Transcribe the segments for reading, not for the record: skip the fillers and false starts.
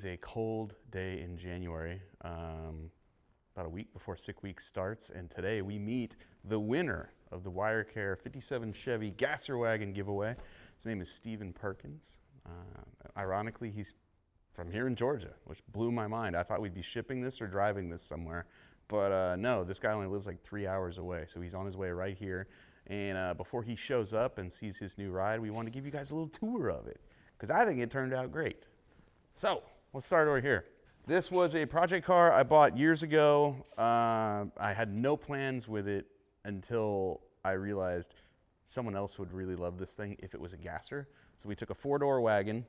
a cold day in January, about a week before Sick Week starts, and today we meet the winner of the WireCare 57 Chevy G-Wagon giveaway. His name is Stephen Perkins. Ironically, he's from here in Georgia, which blew my mind. I thought we'd be shipping this or driving this somewhere, but no, this guy only lives like 3 hours away, so he's on his way right here. And before he shows up and sees his new ride, we want to give you guys a little tour of it, because I think it turned out great. So let's start over here. This was a project car I bought years ago. I had no plans with it until I realized someone else would really love this thing if it was a gasser. So we took a 4-door wagon,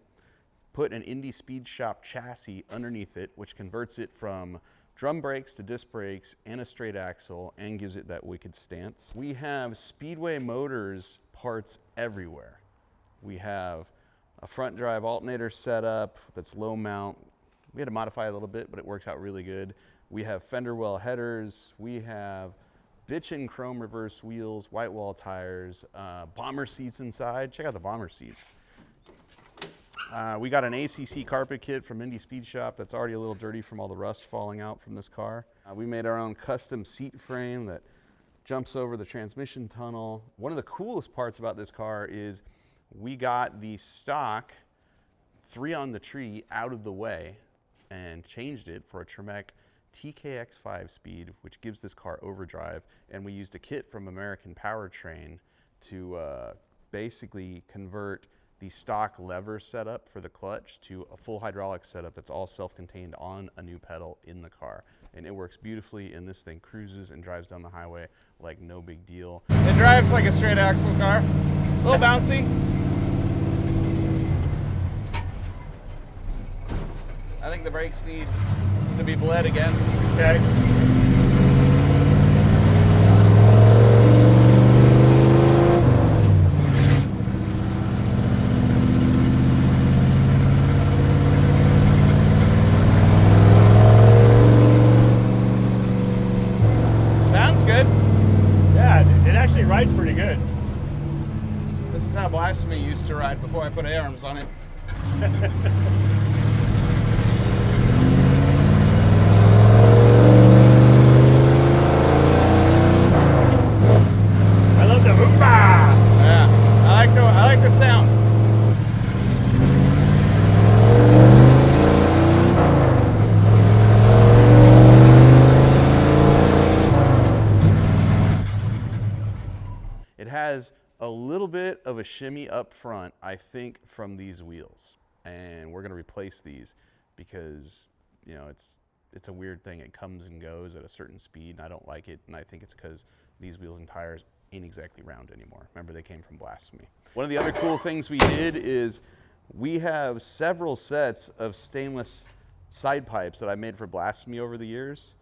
put an Indy Speed Shop chassis underneath it, which converts it from drum brakes to disc brakes and a straight axle and gives it that wicked stance. We have Speedway Motors parts everywhere. We have a front drive alternator setup that's low mount. We had to modify it a little bit, but it works out really good. We have fender well headers. We have bitchin' chrome reverse wheels, white wall tires, bomber seats inside. Check out the bomber seats. We got an ACC carpet kit from Indy Speed Shop that's already a little dirty from all the rust falling out from this car. We made our own custom seat frame that jumps over the transmission tunnel. One of the coolest parts about this car is we got the stock 3 on the tree out of the way and changed it for a Tremec TKX 5-speed, which gives this car overdrive. And we used a kit from American Powertrain to basically convert the stock lever setup for the clutch to a full hydraulic setup that's all self-contained on a new pedal in the car. And it works beautifully, and this thing cruises and drives down the highway like no big deal. It drives like a straight axle car, a little bouncy. I think the brakes need to be bled again. Okay. Sounds good. Yeah, it actually rides pretty good. This is how Blasphemy used to ride before I put A-arms on it. Sound. It has a little bit of a shimmy up front, I think, from these wheels, and we're going to replace these because, you know, it's a weird thing. It comes and goes at a certain speed, and I don't like it, and I think it's because these wheels and tires ain't exactly round anymore. Remember, they came from Blasphemy. One of the other cool things we did is we have several sets of stainless side pipes that I made for Blasphemy over the years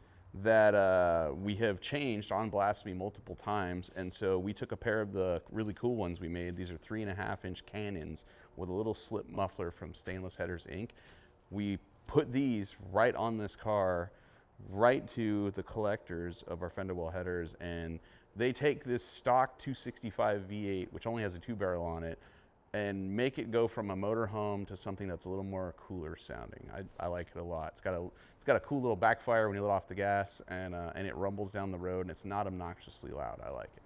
that we have changed on Blasphemy multiple times. And so we took a pair of the really cool ones we made. These are 3.5-inch cannons with a little slip muffler from Stainless Headers Inc. We put these right on this car, right to the collectors of our fender well headers, and they take this stock 265 V8, which only has a 2-barrel on it, and make it go from a motorhome to something that's a little more cooler sounding. I like it a lot. It's got a cool little backfire when you let off the gas, and it rumbles down the road, and it's not obnoxiously loud. I like it.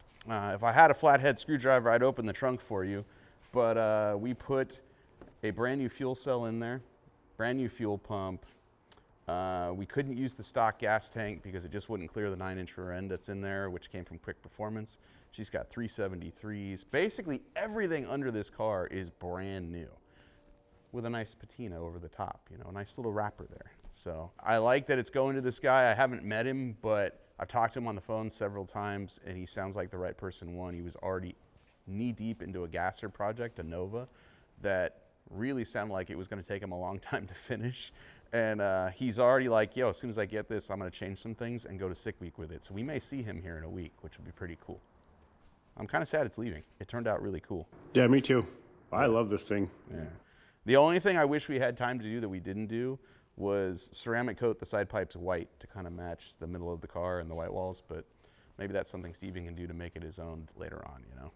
If I had a flathead screwdriver, I'd open the trunk for you, but we put a brand new fuel cell in there, brand new fuel pump. We couldn't use the stock gas tank because it just wouldn't clear the 9-inch rear end that's in there, which came from Quick Performance. She's got 373s. Basically, everything under this car is brand new with a nice patina over the top, you know, a nice little wrapper there. So I like that it's going to this guy. I haven't met him, but I've talked to him on the phone several times, and he sounds like the right person. One, he was already knee-deep into a gasser project, a Nova, that really sounded like it was going to take him a long time to finish. And he's already like, yo, as soon as I get this, I'm going to change some things and go to Sick Week with it. So we may see him here in a week, which would be pretty cool. I'm kind of sad it's leaving. It turned out really cool. Yeah, me too. I love this thing. Yeah. The only thing I wish we had time to do that we didn't do was ceramic coat the side pipes white to kind of match the middle of the car and the white walls, but maybe that's something Steven can do to make it his own later on, you know?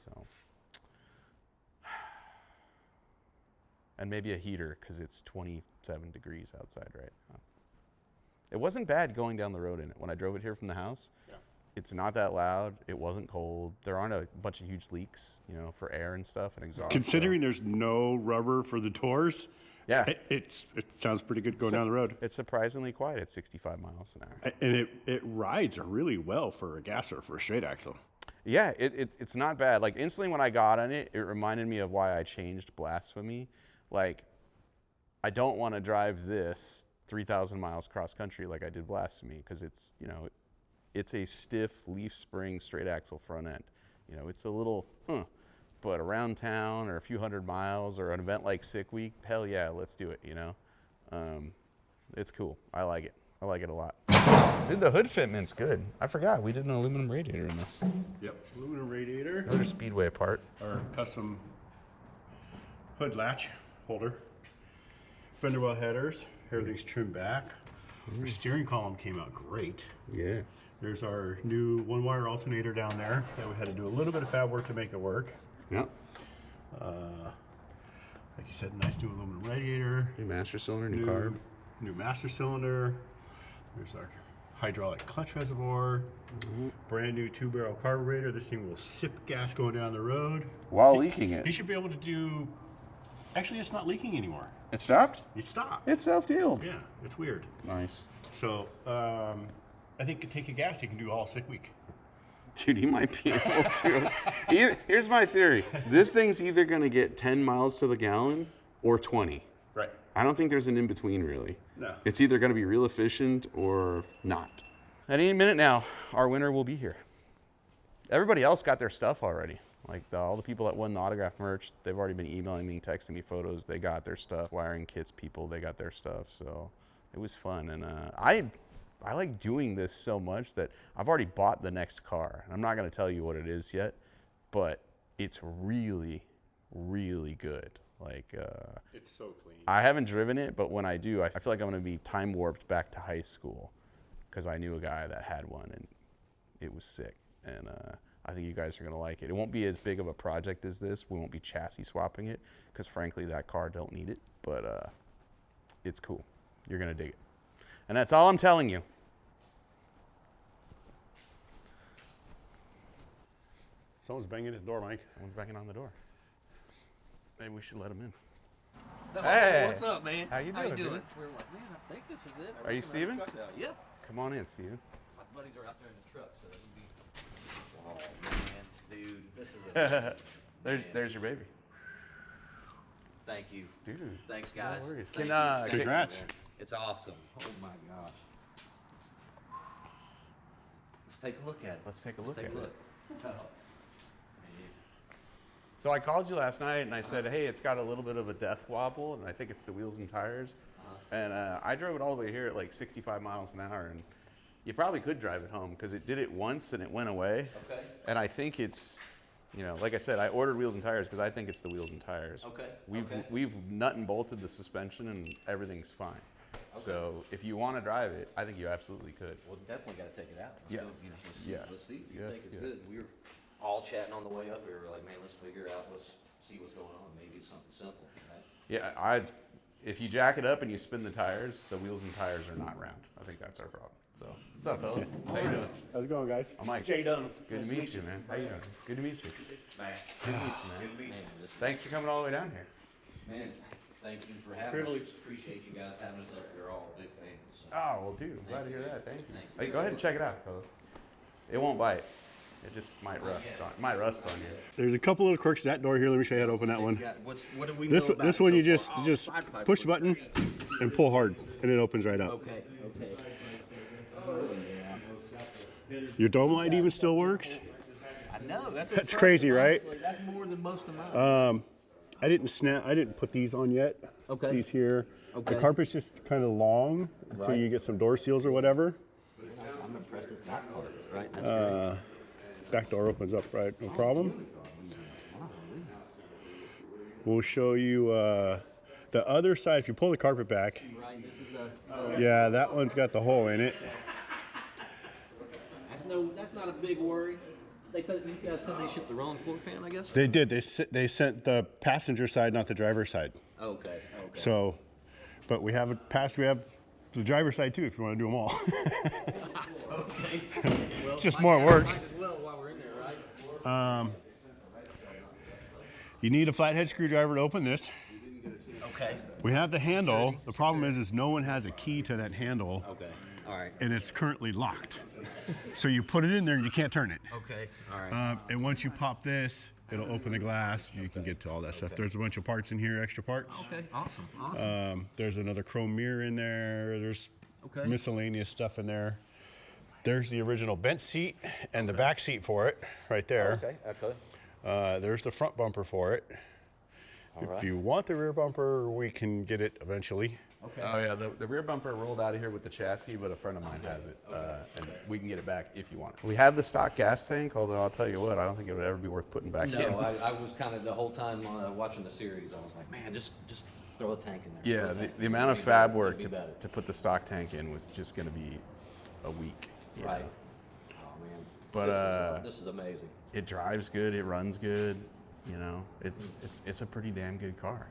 So. and maybe a heater because it's 27 degrees outside right now. It wasn't bad going down the road in it. When I drove it here from the house, it's not that loud. It wasn't cold. There aren't a bunch of huge leaks, you know, for air and stuff and exhaust. Considering there's no rubber for the doors, yeah, it sounds pretty good going down the road. It's surprisingly quiet at 65 miles an hour. And it rides really well for a gasser, for a straight axle. Yeah, it's not bad. Like instantly when I got on it, it reminded me of why I changed Blasphemy. Like, I don't want to drive this 3,000 miles cross country like I did Blasphemy because it's, you know, it's a stiff leaf spring straight axle front end. You know, it's a little, but around town or a few hundred miles or an event like Sick Week, hell yeah, let's do it, you know? It's cool. I like it. I like it a lot. Dude, the hood fitment's good. I forgot, we did an aluminum radiator in this. Yep, aluminum radiator. Another Speedway part. Our custom hood latch holder. Fender well headers. Everything's trimmed back. Our steering column came out great. Yeah. There's our new one-wire alternator down there that we had to do a little bit of fab work to make it work. Yep. Like you said, nice new aluminum radiator. New master cylinder, new carb. New master cylinder. There's our hydraulic clutch reservoir. Brand new 2-barrel carburetor. This thing will sip gas going down the road. While leaking it. You should be able to do... Actually, it's not leaking anymore. It stopped? It stopped. It's self-healed. Yeah, it's weird. Nice. So, I think to take a gas, you can do all Sick Week. Dude, he might be able to. Here's my theory. This thing's either going to get 10 miles to the gallon or 20. Right. I don't think there's an in-between, really. No. It's either going to be real efficient or not. At any minute now, our winner will be here. Everybody else got their stuff already. Like all the people that won the autograph merch, they've already been emailing me, texting me photos. They got their stuff. Wiring kits people, they got their stuff. So it was fun. And I like doing this so much that I've already bought the next car. I'm not going to tell you what it is yet, but it's really, really good. Like It's so clean. I haven't driven it, but when I do, I feel like I'm going to be time warped back to high school because I knew a guy that had one and it was sick. And I think you guys are going to like it. It won't be as big of a project as this. We won't be chassis swapping it because frankly, that car don't need it, but it's cool. You're going to dig it. And that's all I'm telling you. Someone's banging at the door, Mike. Someone's banging on the door. Maybe we should let him in. No, Hey. what's up, man? How you doing, dude? We're like, man, I think this is it. Are you Steven? Yep. Come on in, Steven. My buddies are out there in the truck, so this will be. Oh man, dude, this is a. There's your baby. Thank you. Dude. Thanks, guys. No worries. Thank Can, you. Thank you, congrats. man. It's awesome. Oh my gosh. Let's take a look at it. Let's take a look at it. Oh, man. So I called you last night and I said, hey, it's got a little bit of a death wobble, and I think it's the wheels and tires. And I drove it all the way here at like 65 miles an hour, and you probably could drive it home because it did it once and it went away. Okay. And I think it's, you know, like I said, I ordered wheels and tires because I think it's the wheels and tires. Okay. We've nut and bolted the suspension and everything's fine. Okay. So if you want to drive it, I think you absolutely could. Well, definitely got to take it out. Yes. Let's Yes. Let's see. If you Yes, think it's yes. good. We were all chatting on the way up here. We're like, man, let's figure out. Let's see what's going on. Maybe it's something simple. Right? Yeah, if you jack it up and you spin the tires, the wheels and tires are not round. I think that's our problem. So, what's up, fellas? How you doing? How's it going, guys? I'm Mike. Jay Dunn. Good to meet you, man. How you doing? Good to meet you. Man, Good to meet you, man. man, this Thanks for coming all the way down here. man, thank you for having Privilege. us. Appreciate you guys having us up. We're all big fans. So. Oh, well, dude, I'm glad to hear that. Thank you. Thank you. Hey, go ahead and check it out, fellas. It won't bite. It just might rust on you. There's a couple little quirks to that door here. Let me show you how to open that one. What do we This know about this it one so you just far? Oh, just side pipe push the looks button great. and pull hard, and it opens right up. Okay, okay. Oh, yeah. Your dome light even still works. I know, that's That's crazy, right? honestly. That's more than most of mine. I didn't put these on yet. Okay. These here. Okay. The carpet's just kind of long, so Right. you get some door seals or whatever. I'm impressed it's got carpet, right? That's great. Back door opens up right, no problem. We'll show you the other side. If you pull the carpet back, Right, this is the, yeah, that one's got the hole in it. that's not a big worry. They said you guys said they shipped the wrong floor pan, I guess. They did. They sent the passenger side, not the driver's side. Okay. So, but we have we have the driver's side too if you want to do them all. Okay. Well, Just more work. Might as well while we're in there, right? You need a flathead screwdriver to open this. Okay. We have the handle. The problem is no one has a key to that handle. Okay. All right. And it's currently locked. So you put it in there and you can't turn it. Okay. All right. And once you pop this, it'll open the glass. You can get to all that stuff. There's a bunch of parts in here, extra parts. Okay. Awesome. There's another chrome mirror in there. There's miscellaneous stuff in there. There's the original bench seat and the back seat for it right there. Okay. There's the front bumper for it. If you want the rear bumper, we can get it eventually. Okay. Oh yeah, the rear bumper rolled out of here with the chassis, but a friend of mine has it, and we can get it back if you want it. We have the stock gas tank, although I'll tell you what, I don't think it would ever be worth putting back in. No, I was kind of the whole time watching the series. I was like, man, just throw a tank in there. Yeah, the amount of fab work to put the stock tank in was just going to be a week. Right. know. Oh man. But this is amazing. it drives good, it runs good. You know, it's a pretty damn good car.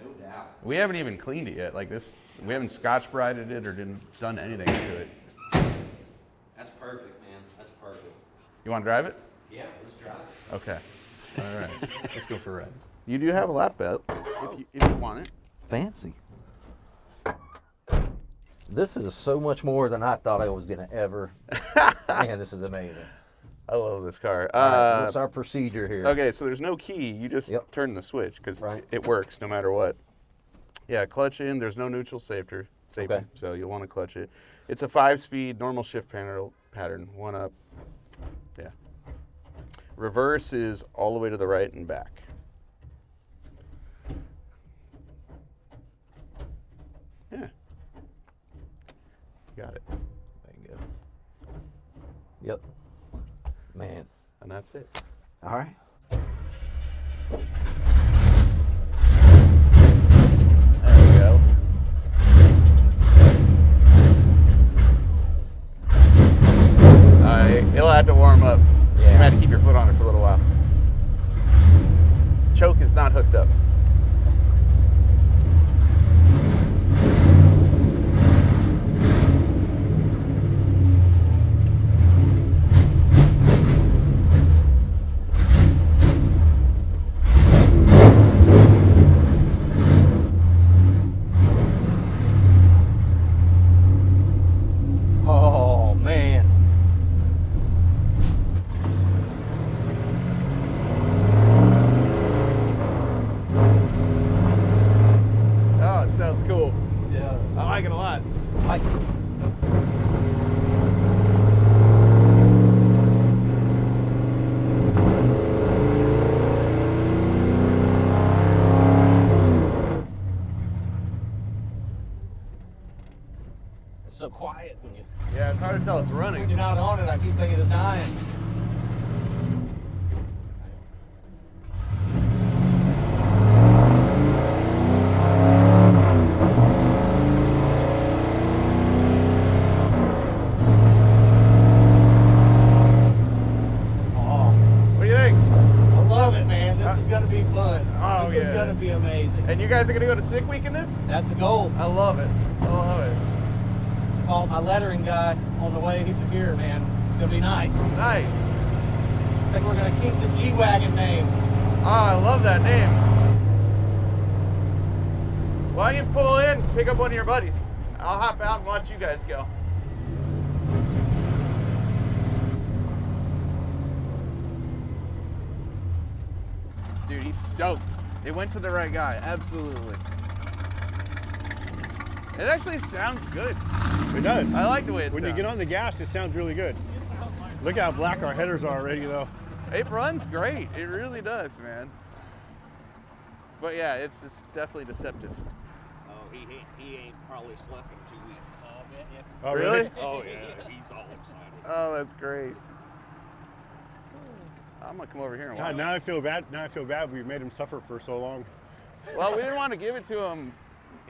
No doubt. We haven't even cleaned it yet. Like this, we haven't Scotch Brided it or done anything to it. That's perfect, man. That's perfect. You want to drive it? Yeah, let's drive it. Okay. All right. Let's go for a ride. You do have a lap belt if you want it. Fancy. This is so much more than I thought I was going to ever. Man, this is amazing. I love this car. All right, what's our procedure here? Okay, so there's no key. You just turn the switch because it works no matter what. Yeah, clutch in. There's no neutral safety, so you'll want to clutch it. It's a 5-speed normal shift pattern. One up. Yeah. Reverse is all the way to the right and back. Yeah. Got it. There you go. Yep. Man. And that's it. All right. There we go. It'll have to warm up. Yeah. You had to keep your foot on it for a little while. Choke is not hooked up. Oh, man. Oh, it sounds cool. Yeah. I like it a lot. It's so quiet when Yeah, it's hard to tell it's running. you're not on it. I keep thinking it's dying. What do you think? I love it, man. This is going to be fun. Oh, This yeah. is going to be amazing. And you guys are gonna go to Sick Week in this? That's the goal. I love it. I love it. Called my lettering guy on the way here, man. It's going to be nice. Nice. I think we're going to keep the G-Wagon name. Oh, I love that name. Why don't you pull in, pick up one of your buddies? I'll hop out and watch you guys go. Dude, he's stoked. It went to the right guy, absolutely. It actually sounds good. It does. I like the way it When sounds. you get on the gas, it sounds really good. Look how black our headers are already, though. It runs great. It really does, man. But yeah, it's definitely deceptive. Oh, he ain't probably slept in 2 weeks. Oh, man, yeah. Oh, Really? Oh, yeah, he's all excited. Oh, that's great. I'm gonna come over here and watch. God, now I feel bad. Now I feel bad. We've made him suffer for so long. Well, we didn't want to give it to him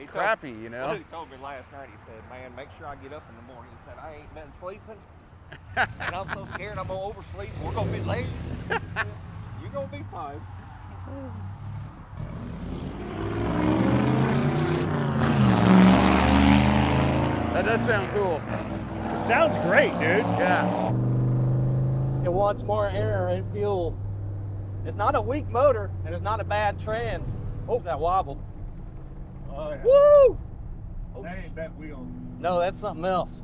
crappy, you know. Well, he told me last night, he said, man, make sure I get up in the morning. He said, I ain't been sleeping. And I'm so scared I'm gonna oversleep. We're gonna be late. You're gonna be fine. That does sound cool. It sounds great, dude. Yeah. It wants more air and fuel. It's not a weak motor, and it's not a bad trans. Oh, that wobble. Oh, yeah. Woo! Oh, That ain't bent wheels. no, that's something else.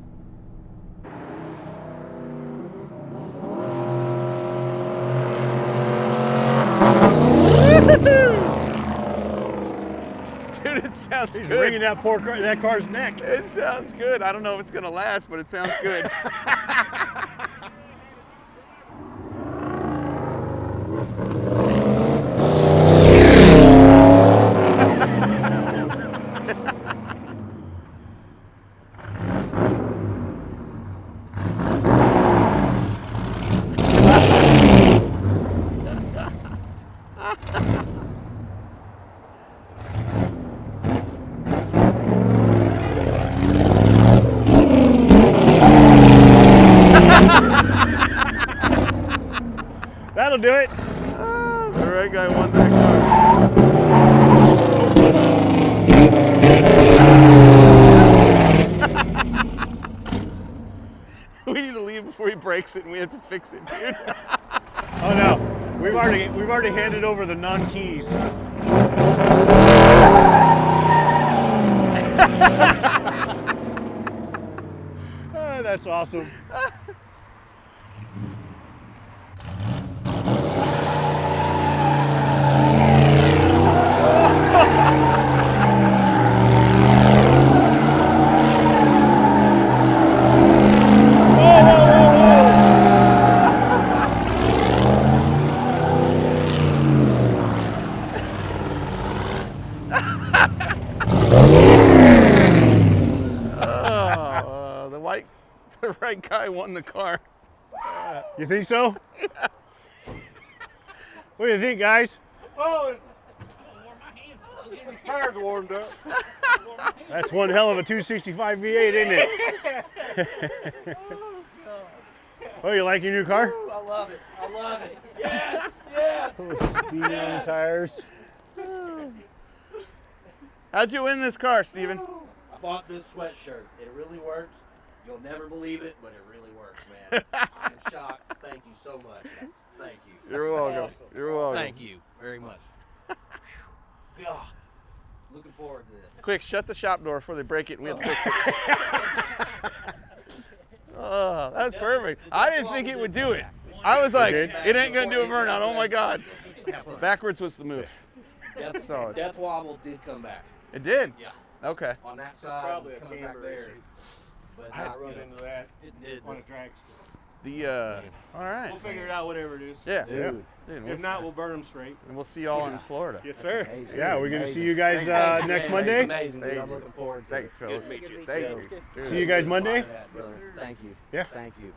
Dude, it sounds He's good. wringing that that car's neck. It sounds good. I don't know if it's gonna last, but it sounds good. That'll do it. The right guy won that car. We need to leave before he breaks it, and we have to fix it, dude. Oh no, we've already handed over the non-keys. That's awesome. The right guy won the car. You think so? What do you think, guys? Oh, his tires warmed up. That's one hell of a 265 V8, isn't it? Oh, you like your new car? I love it. I love it. Yes, yes. Steam on tires. How'd you win this car, Steven? I bought this sweatshirt. It really works. You'll never believe it, but it really works, man. I'm shocked. Thank you so much. Thank you. You're welcome. You're welcome. Thank you very much. God, looking forward to this. Quick, shut the shop door before they break it and we have to fix it. Oh, that's perfect. I didn't think it would do it. I was like, it ain't gonna do a burnout. Oh my God. Backwards was the move. Solid. Death wobble did come back. It did? Yeah. Okay. On that side, Probably a coming camber back there. issue. But I not, run you know, into that it did. on a drag strip. All right. We'll figure it out, whatever it is. Yeah. Dude. Dude, If not, we'll burn them straight. and we'll see y'all in Florida. Yes, sir. Yeah, we're gonna see you guys Thank you, next man. Monday. It's amazing, dude. Thank I'm you. looking forward to Thanks, it. fellas. Good to meet you. Thank you. Dude. See you guys Monday. Thank you. Yeah. Thank you.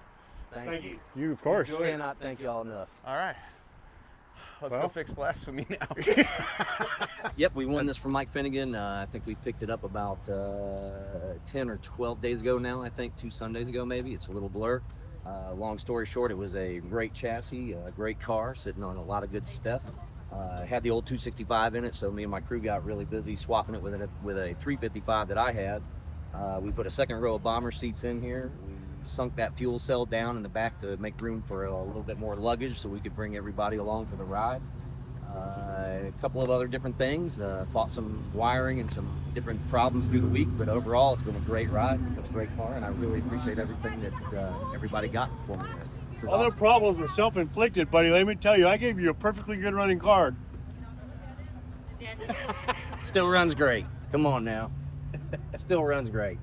Thank you. You, of course. Cannot thank y'all enough. All right. Let's go Well. fix blasphemy now. Yep, we won this from Mike Finnegan. I think we picked it up about 10 or 12 days ago now, I think, 2 Sundays ago maybe. It's a little blur. Long story short, it was a great chassis, a great car, sitting on a lot of good stuff. Had the old 265 in it, so me and my crew got really busy swapping it with a 355 that I had. We put a second row of bomber seats in here. We sunk that fuel cell down in the back to make room for a little bit more luggage so we could bring everybody along for the ride. A couple of other different things, fought some wiring and some different problems through the week, but overall it's been a great ride, it's been a great car, and I really appreciate everything that everybody got for me. All their problems were self-inflicted, buddy. Let me tell you, I gave you a perfectly good running car. Still runs great. Come on now. Still runs great.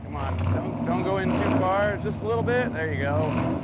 Come on, don't go in too far. Just a little bit. There you go.